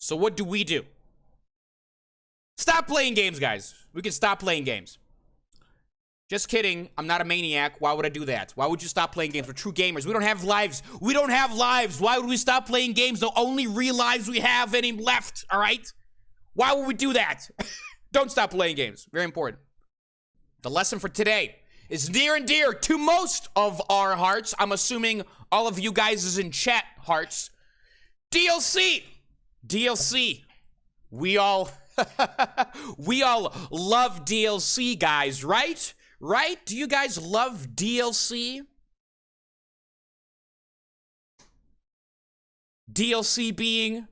So what do? Stop playing games, guys. We can stop playing games. Just kidding. I'm not a maniac. Why would I do that? Why would you stop playing games? We're true gamers. We don't have lives. We don't have lives. Why would we stop playing games? The only real lives we have any left, all right? Why would we do that? Don't stop playing games. Very important. The lesson for today is near and dear to most of our hearts. I'm assuming all of you guys is in chat hearts. DLC. DLC. We all we all love DLC, guys, right? Right? Do you guys love DLC? DLC being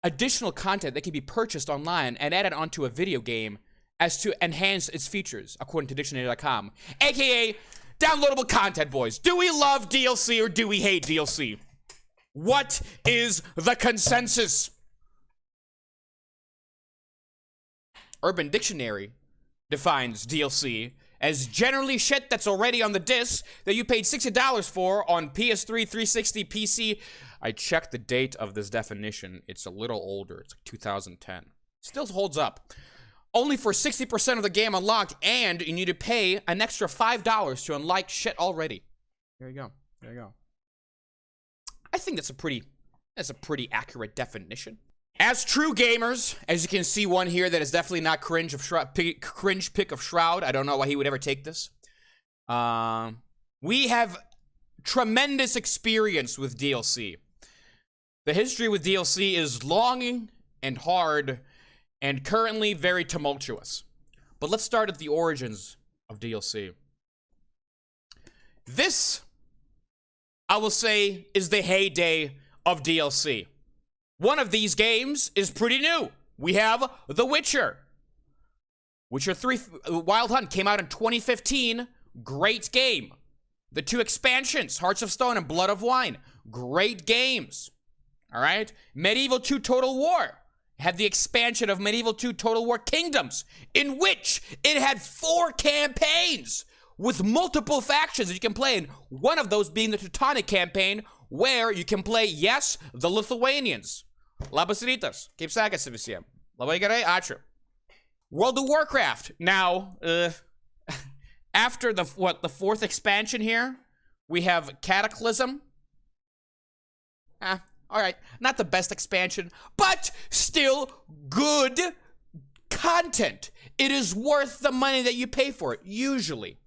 additional content that can be purchased online and added onto a video game as to enhance its features, according to dictionary.com. AKA downloadable content, boys. Do we love DLC or do we hate DLC? What is the consensus? Urban Dictionary defines DLC as generally shit that's already on the disc that you paid $60 for on PS3, 360, PC. I checked the date of this definition. It's a little older. It's like 2010. Still holds up. Only for 60% of the game unlocked, and you need to pay an extra $5 to unlock shit already. There you go. There you go. I think that's a pretty accurate definition. As true gamers, as you can see one here that is definitely not cringe pick of Shroud. I don't know why he would ever take this. We have tremendous experience with DLC. The history with DLC is long and hard and currently very tumultuous. But let's start at the origins of DLC. This, I will say, is the heyday of DLC. One of these games is pretty new. We have The Witcher. Witcher 3 Wild Hunt came out in 2015. Great game. The 2 expansions, Hearts of Stone and Blood of Wine. Great games. All right? Medieval 2 Total War had the expansion of Medieval 2 Total War Kingdoms, in which it had 4 campaigns with multiple factions that you can play in. One of those being the Teutonic campaign, where you can play, yes, the Lithuanians. Labas rytas, kaip sekasi visiems? Labai gerai, ačiū. World of Warcraft. Now, after the 4th expansion here, we have Cataclysm. All right, not the best expansion, but still good content. It is worth the money that you pay for it, usually.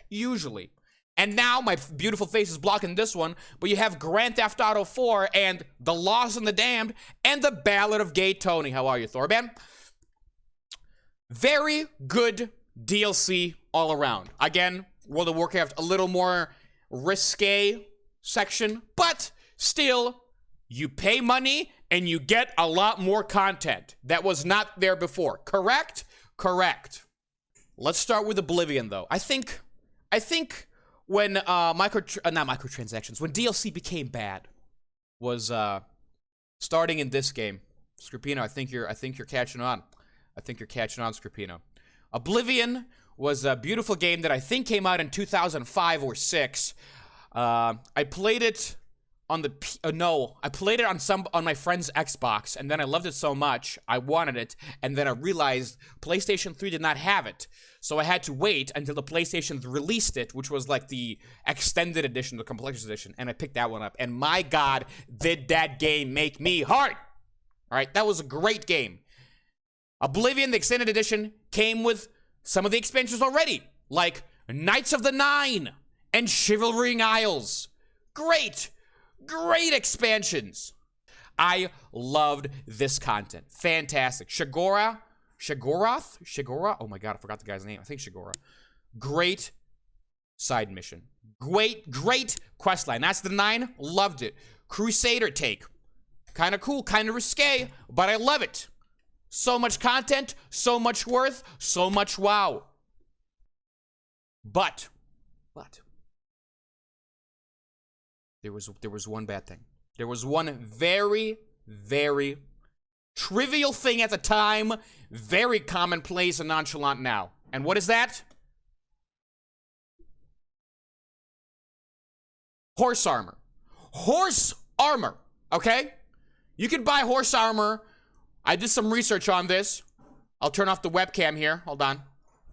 And now my beautiful face is blocking this one, but you have Grand Theft Auto 4 and The Lost and the Damned and The Ballad of Gay Tony. How are you, Thorban? Very good DLC all around. Again, World of Warcraft, a little more risque section, but still, you pay money and you get a lot more content that was not there before. Correct? Correct. Let's start with Oblivion, though. I think when not microtransactions, when DLC became bad, was starting in this game. Scripino, I think you're catching on. I think you're catching on, Scripino. Oblivion was a beautiful game that I think came out in 2005 or 6. I played it on the I played it on my friend's Xbox, and then I loved it so much I wanted it, and then I realized PlayStation 3 did not have it. So I had to wait until the PlayStation released it, which was like the extended edition, the collector's edition, and I picked that one up. And my God, did that game make me hard! All right, that was a great game. Oblivion, the extended edition, came with some of the expansions already, like Knights of the Nine and Chivalry Isles. Great expansions. I loved this content. Fantastic. Shigora? Oh my God, I forgot the guy's name. I think Shigora. Great side mission. Great questline. That's the 9. Loved it. Crusader take. Kind of cool, kind of risque, but I love it. So much content, so much worth, so much wow. But there was one bad thing. There was one very trivial thing at the time, very commonplace and nonchalant now. And what is that? Horse armor. Horse armor, okay? You can buy horse armor I did some research on this. I'll turn off the webcam here. Hold on.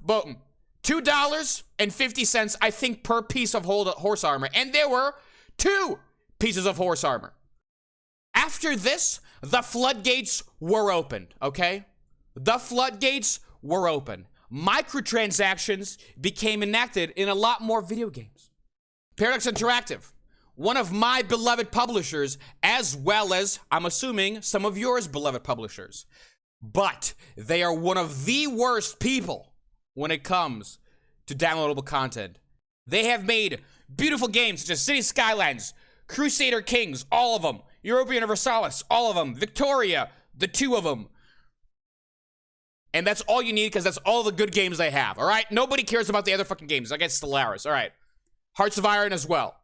Boom. $2.50, I think, per piece of horse armor. And there were 2 pieces of horse armor. After this, the floodgates were opened, okay? The floodgates were open. Microtransactions became enacted in a lot more video games. Paradox Interactive, one of my beloved publishers, as well as, I'm assuming, some of yours beloved publishers. But they are one of the worst people when it comes to downloadable content. They have made beautiful games such as City Skylines, Crusader Kings, all of them, Europa Universalis, all of them, Victoria, the 2 of them. And that's all you need because that's all the good games they have, all right? Nobody cares about the other fucking games. I guess Stellaris, all right. Hearts of Iron as well.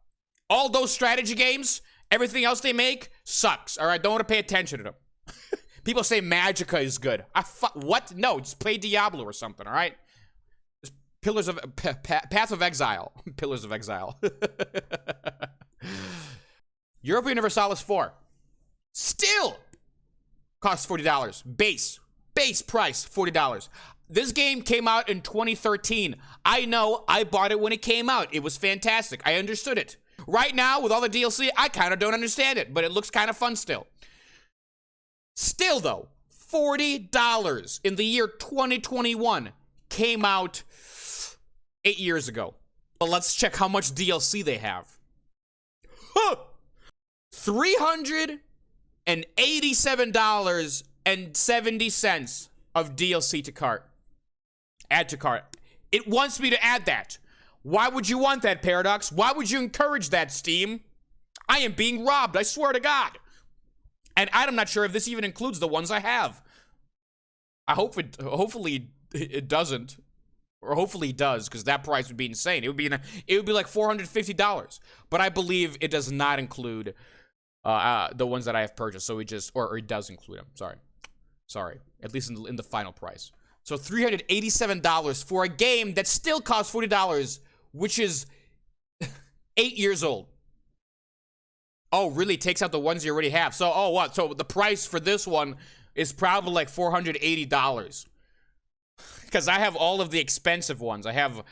All those strategy games, everything else they make sucks, all right? Don't want to pay attention to them. People say Magicka is good. What? No, just play Diablo or something, all right? Just Pillars of... Path of Exile. Pillars of Exile. Europa Universalis 4. Still costs $40. Base price, $40. This game came out in 2013. I know, I bought it when it came out. It was fantastic. I understood it. Right now, with all the DLC, I kind of don't understand it, but it looks kind of fun still. Still, though, $40 in the year 2021 came out 8 years ago. But let's check how much DLC they have. Huh! $387.70 of DLC to cart. Add to cart. It wants me to add that. Why would you want that, Paradox? Why would you encourage that, Steam? I am being robbed, I swear to God. And I'm not sure if this even includes the ones I have. Hopefully it doesn't. Or hopefully it does, because that price would be insane. It would be like $450. But I believe it does not include the ones that I have purchased. So or it does include them. Sorry. At least in the final price. So $387 for a game that still costs $40, which is 8 years old. Oh, really? Takes out the ones you already have. So, oh, what? So the price for this one is probably like $480. Because I have all of the expensive ones. I have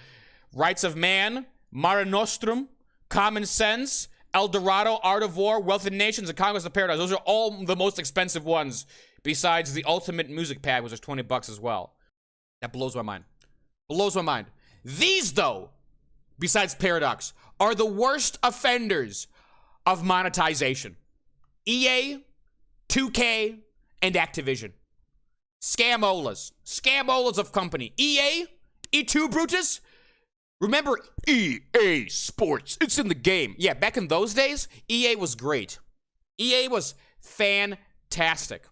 Rights of Man, Mare Nostrum, Common Sense, El Dorado, Art of War, Wealth of Nations, and Conquest of Paradise. Those are all the most expensive ones, besides the Ultimate Music Pack, which is $20 as well. That blows my mind. Blows my mind. These, though, besides Paradox, are the worst offenders of monetization. EA, 2K, and Activision. Scamolas. Scamolas of company. EA? E2 Brutus? Remember EA Sports? It's in the game. Yeah, back in those days, EA was great. EA was fantastic.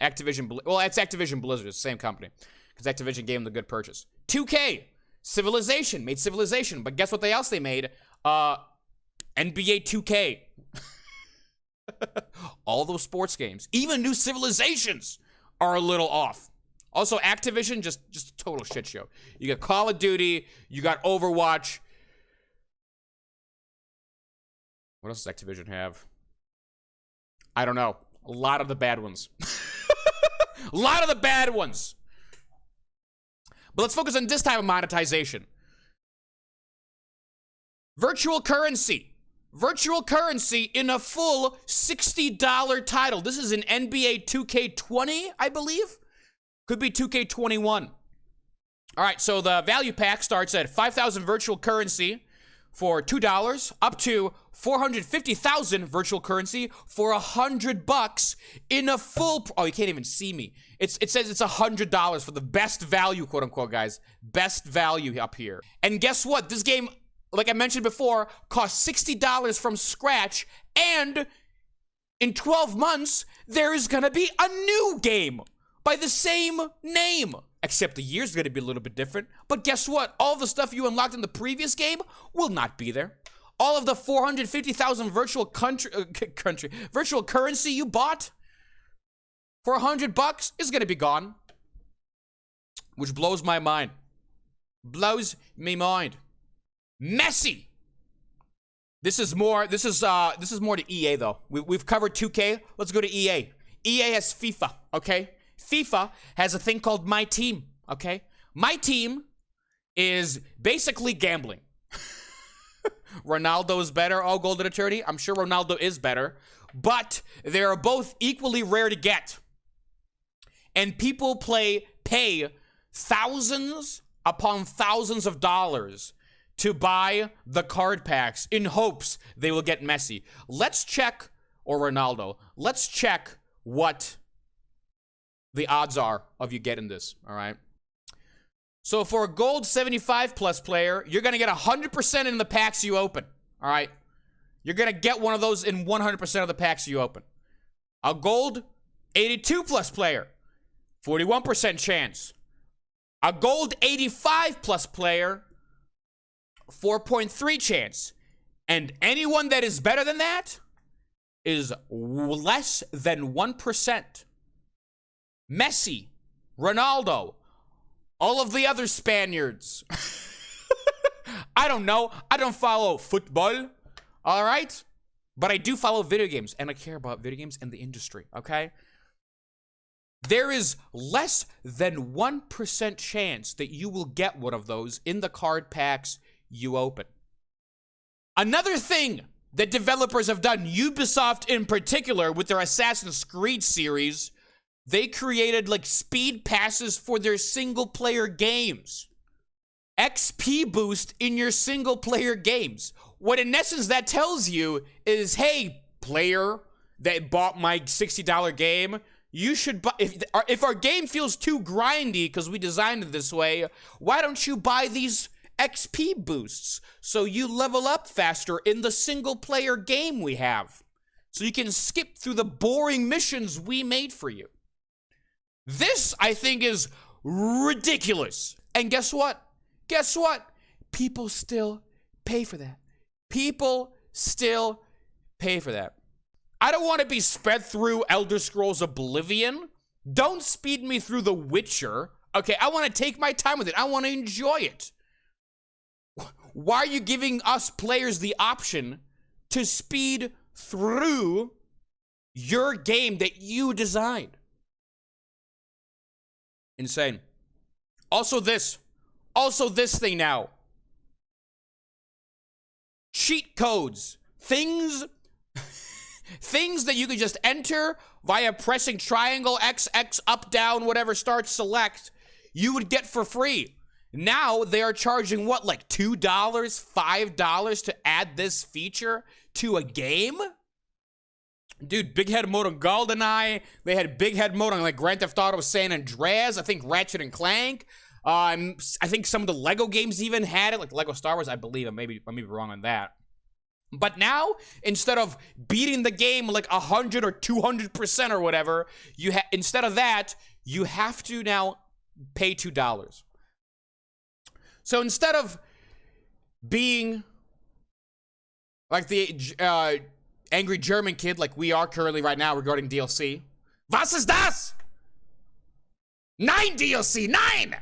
Activision, well, it's Activision Blizzard, it's the same company. Because Activision gave them the good purchase. 2K, Civilization, made Civilization. But guess what else they made? NBA 2K. All those sports games, even new Civilizations, are a little off. Also, Activision, just a total shit show. You got Call of Duty, you got Overwatch. What else does Activision have? I don't know. A lot of the bad ones. A lot of the bad ones. But let's focus on this type of monetization. Virtual currency. Virtual currency in a full $60 title. This is an NBA 2K20, I believe. Could be 2K21. All right, so the value pack starts at 5,000 virtual currency for $2, up to 450,000 virtual currency for $100 in a full. Oh, you can't even see me. It says it's $100 for the best value, quote unquote, guys. Best value up here. And guess what? This game, like I mentioned before, costs $60 from scratch, and in 12 months, there is gonna be a new game by the same name. Except the year's gonna be a little bit different. But guess what? All the stuff you unlocked in the previous game will not be there. All of the 450,000 virtual virtual currency you bought for $100 is gonna be gone. Which blows my mind. Blows me mind. Messy. This is more to EA though. We've covered 2K. Let's go to EA. EA has FIFA, okay? FIFA has a thing called My Team, okay? My Team is basically gambling. Ronaldo is better, all golden eternity. I'm sure Ronaldo is better, but they are both equally rare to get. And people pay thousands upon thousands of dollars to buy the card packs in hopes they will get Messi. Let's check, or Ronaldo, let's check what the odds are of you getting this, all right? So for a gold 75 plus player, you're going to get 100% in the packs you open, all right? You're going to get one of those in 100% of the packs you open. A gold 82 plus player, 41% chance. A gold 85 plus player, 4.3 chance. And anyone that is better than that is less than 1%. Messi, Ronaldo, all of the other Spaniards. I don't know. I don't follow football, all right? But I do follow video games, and I care about video games and the industry, okay? There is less than 1% chance that you will get one of those in the card packs you open. Another thing that developers have done, Ubisoft in particular, with their Assassin's Creed series, they created like speed passes for their single player games. XP boost in your single player games. What in essence that tells you is, hey, player that bought my $60 game, you should buy, if our game feels too grindy because we designed it this way, why don't you buy these XP boosts so you level up faster in the single player game we have, so you can skip through the boring missions we made for you. This, I think, is ridiculous. And guess what? Guess what? People still pay for that. People still pay for that. I don't want to be sped through Elder Scrolls Oblivion. Don't speed me through The Witcher. Okay, I want to take my time with it. I want to enjoy it. Why are you giving us players the option to speed through your game that you designed? Insane. Also this thing now. Cheat codes. Things that you can just enter via pressing triangle, X, up, down, whatever, start, select, you would get for free. Now they are charging what, like $2, $5 to add this feature to a game? Dude, big head mode on GoldenEye. They had big head mode on like Grand Theft Auto San Andreas. I think Ratchet and Clank. I think some of the Lego games even had it, like Lego Star Wars, I believe. I may be wrong on that. But now, instead of beating the game like 100 or 200% or whatever, instead of that, you have to now pay $2. So instead of being like the angry German kid like we are currently right now regarding DLC. Was ist das? Nine DLC, nine!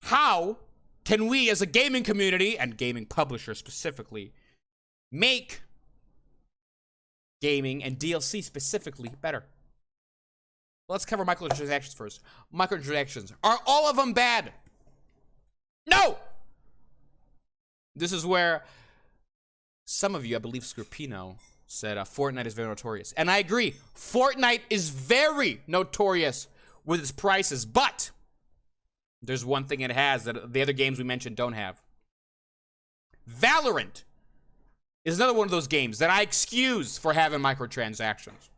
How can we as a gaming community, and gaming publishers specifically, make gaming and DLC specifically better? Let's cover microtransactions first. Microtransactions. Are all of them bad? No! This is where some of you, I believe Scorpino, said Fortnite is very notorious. And I agree. Fortnite is very notorious with its prices, but there's one thing it has that the other games we mentioned don't have. Valorant is another one of those games that I excuse for having microtransactions.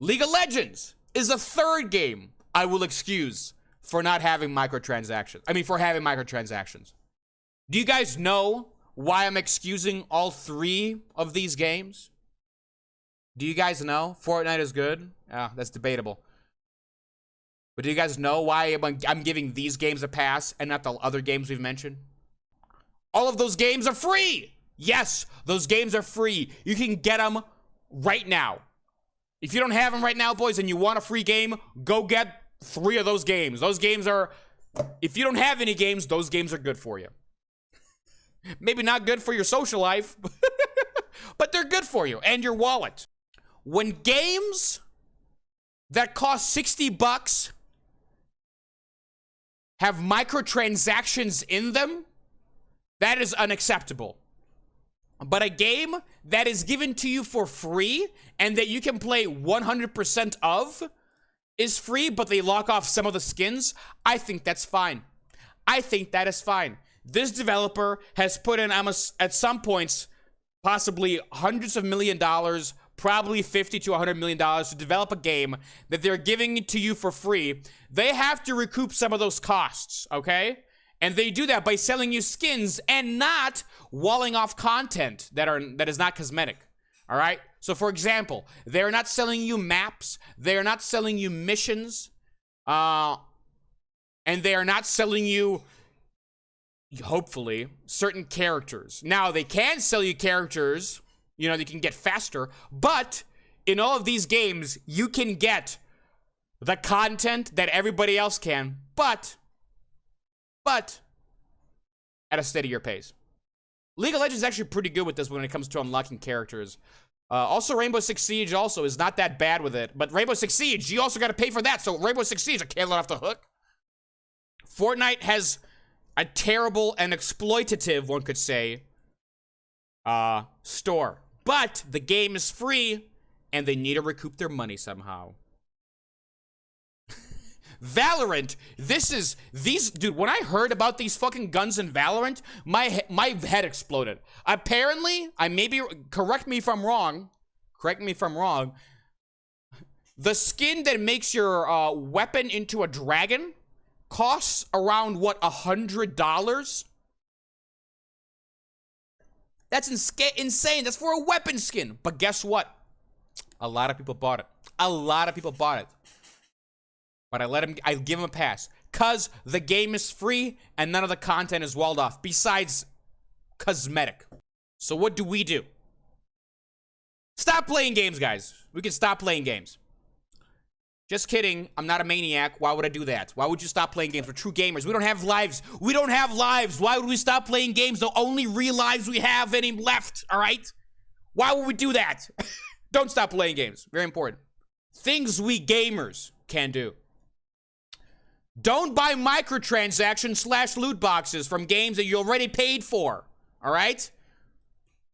League of Legends is a third game I will excuse for not having microtransactions. For having microtransactions. Do you guys know why I'm excusing all three of these games? Do you guys know? Fortnite is good? That's debatable. But do you guys know why I'm giving these games a pass and not the other games we've mentioned? All of those games are free! Yes, those games are free. You can get them right now. If you don't have them right now, boys, and you want a free game, go get 3 of those games. Those games are... If you don't have any games, those games are good for you. Maybe not good for your social life, but they're good for you and your wallet. when games that cost $60 have microtransactions in them, that is unacceptable. But a game that is given to you for free and that you can play 100% of is free, but they lock off some of the skins, I think that's fine. I think that is fine. This developer has put in almost, at some points, possibly hundreds of million dollars, probably $50 to $100 million to develop a game that they're giving to you for free. They have to recoup some of those costs, okay? And they do that by selling you skins and not walling off content that is not cosmetic. All right? So for example, they're not selling you maps, they're not selling you missions, and they are not selling you, hopefully, certain characters. Now, they can sell you characters, you know, they can get faster, but in all of these games, you can get the content that everybody else can, but at a steadier pace. League of Legends is actually pretty good with this when it comes to unlocking characters. Also, Rainbow Six Siege also is not that bad with it, but Rainbow Six Siege, you also got to pay for that, so Rainbow Six Siege, I can't let off the hook. Fortnite has a terrible and exploitative, one could say, store. But the game is free, and they need to recoup their money somehow. Valorant, dude, when I heard about these fucking guns in Valorant, my head exploded. Apparently, correct me if I'm wrong, the skin that makes your weapon into a dragon costs around, what, $100? That's insane. That's for a weapon skin. But guess what? A lot of people bought it. But I give them a pass. Cause the game is free and none of the content is walled off, besides cosmetic. So what do? Stop playing games, guys. We can stop playing games. Just kidding. I'm not a maniac. Why would I do that? Why would you stop playing games? We're true gamers. We don't have lives. Why would we stop playing games? The only real lives we have any left, all right? Why would we do that? Don't stop playing games. Very important. Things we gamers can do. Don't buy microtransactions / loot boxes from games that you already paid for, all right?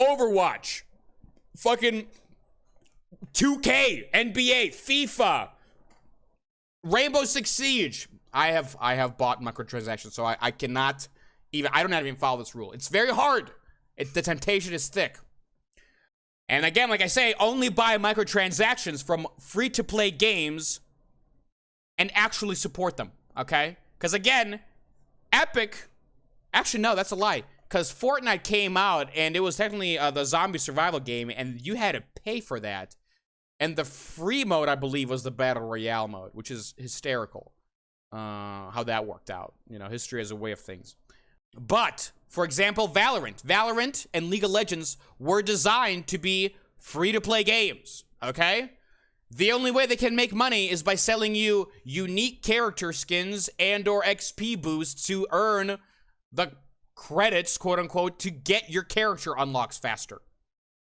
Overwatch. Fucking 2K, NBA, FIFA, Rainbow Six Siege. I have bought microtransactions, so I cannot even, I don't even follow this rule. It's very hard. The temptation is thick. And again, like I say, only buy microtransactions from free-to-play games and actually support them, okay? Because again, Epic, actually no, that's a lie. Because Fortnite came out, and it was technically the zombie survival game, and you had to pay for that. And the free mode, I believe, was the Battle Royale mode, which is hysterical, how that worked out. You know, history is a way of things. But, for example, Valorant and League of Legends were designed to be free-to-play games, okay? The only way they can make money is by selling you unique character skins and or XP boosts to earn the credits, quote-unquote, to get your character unlocks faster,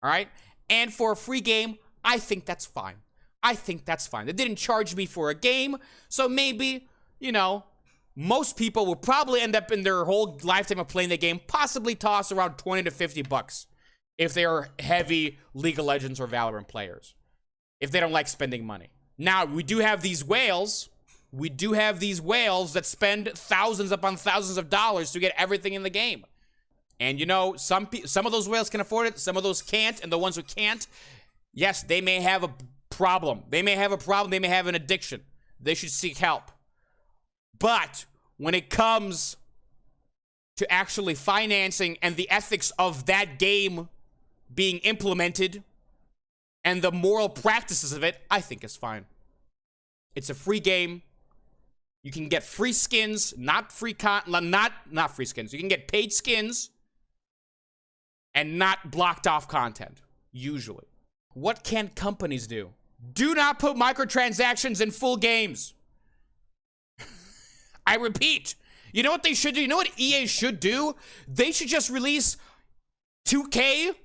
all right? And for a free game, I think that's fine. They didn't charge me for a game, so maybe, you know, most people will probably end up in their whole lifetime of playing the game, possibly toss around 20 to 50 bucks if they are heavy League of Legends or Valorant players, if they don't like spending money. Now, we do have these whales. That spend thousands upon thousands of dollars to get everything in the game. And, you know, some of those whales can afford it, some of those can't, and the ones who can't, yes, they may have a problem. They may have an addiction. They should seek help. But when it comes to actually financing and the ethics of that game being implemented and the moral practices of it, I think it's fine. It's a free game. You can get free skins, not free not free skins. You can get paid skins and not blocked off content, usually. What can companies do? Do not put microtransactions in full games. I repeat, you know what they should do? You know what EA should do? They should just release 2K,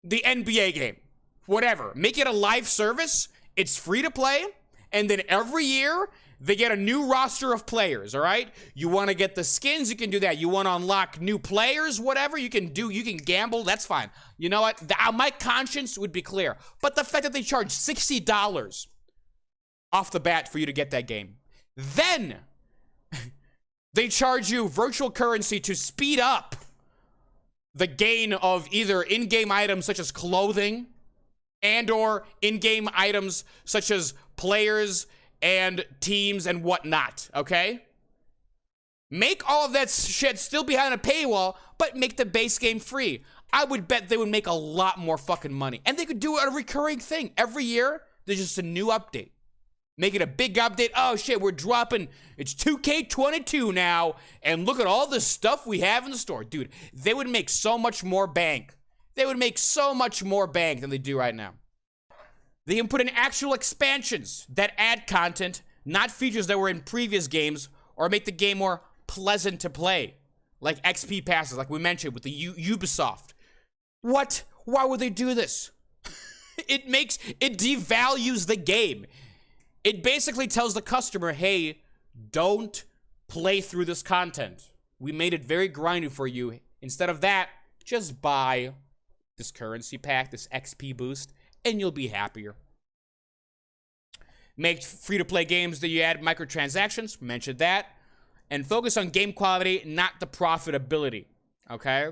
the NBA game. whatever. Make it a live service. It's free to play. And then every year, they get a new roster of players, all right? You want to get the skins, you can do that. You want to unlock new players, whatever, you can gamble, that's fine. You know what? My conscience would be clear. But the fact that they charge $60 off the bat for you to get that game. Then, they charge you virtual currency to speed up the gain of either in-game items such as clothing and or in-game items such as players and teams and whatnot, okay? Make all of that shit still behind a paywall, but make the base game free. I would bet they would make a lot more fucking money. And they could do a recurring thing. Every year, there's just a new update. Make it a big update. Oh shit, we're dropping, it's 2K22 now, and look at all the stuff we have in the store. Dude, they would make so much more bank. They would make so much more bank than they do right now. They can put in actual expansions that add content, not features that were in previous games, or make the game more pleasant to play. Like XP passes, like we mentioned with the Ubisoft. What? Why would they do this? It devalues the game. It basically tells the customer, hey, don't play through this content. We made it very grindy for you. Instead of that, just buy this currency pack, this XP boost, and you'll be happier. Make free-to-play games that you add microtransactions, mentioned that, and focus on game quality, not the profitability, okay?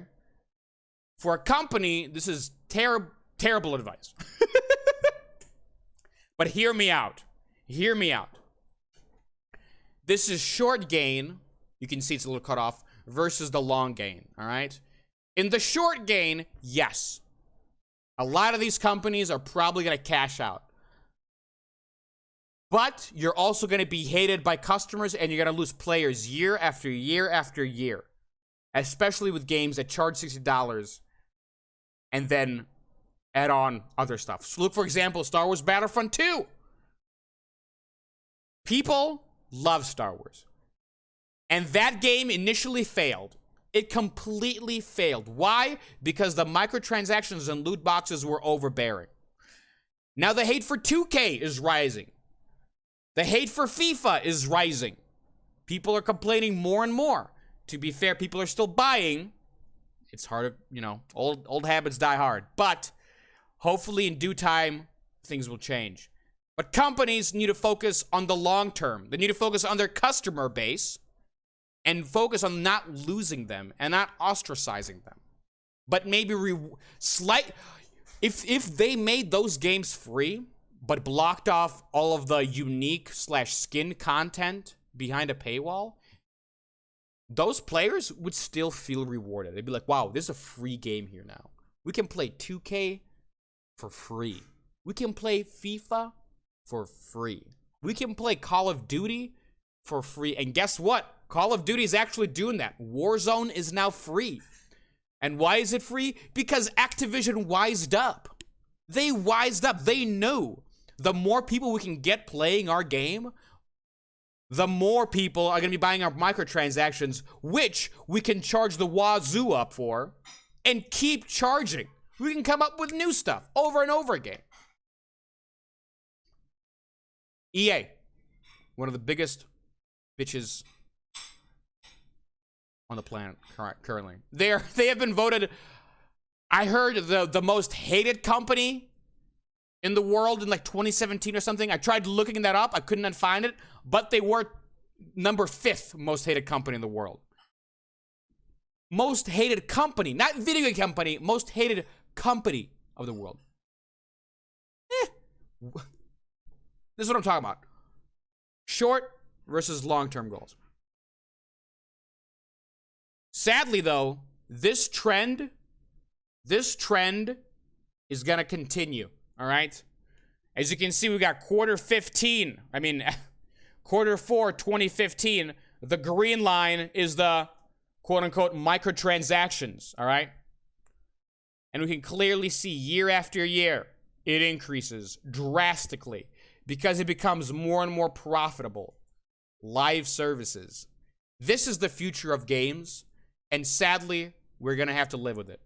For a company, this is terrible advice. But hear me out. Hear me out. This is short gain. You can see it's a little cut off versus the long gain, all right? In the short gain, yes. A lot of these companies are probably going to cash out. But you're also going to be hated by customers and you're going to lose players year after year after year. Especially with games that charge $60 and then add on other stuff. So look, for example, Star Wars Battlefront 2. People love Star Wars. And that game initially failed. It completely failed. Why? Because the microtransactions and loot boxes were overbearing. Now the hate for 2K is rising. The hate for FIFA is rising. People are complaining more and more. To be fair, people are still buying. It's hard to, you know, old habits die hard. But hopefully in due time, things will change. But companies need to focus on the long term. They need to focus on their customer base and focus on not losing them and not ostracizing them. But maybe if they made those games free, but blocked off all of the unique / skin content behind a paywall, those players would still feel rewarded. They'd be like, wow, this is a free game here now. We can play 2K for free. We can play FIFA for free. We can play Call of Duty for free. And guess what? Call of Duty is actually doing that. Warzone is now free. And why is it free? Because Activision wised up. They wised up. They knew the more people we can get playing our game, the more people are going to be buying our microtransactions, which we can charge the wazoo up for and keep charging. We can come up with new stuff over and over again. EA, one of the biggest bitches on the planet currently. They have been voted, I heard, the most hated company in the world in like 2017 or something. I tried looking that up. I couldn't find it. But they were number 5th most hated company in the world. Most hated company. Not video game company. Most hated company of the world. This is what I'm talking about. Short versus long-term goals. Sadly, though, this trend is going to continue. All right. As you can see, we got quarter 4, 2015. The green line is the quote unquote microtransactions. All right. And we can clearly see year after year, it increases drastically because it becomes more and more profitable. Live services. This is the future of games. And sadly, we're going to have to live with it.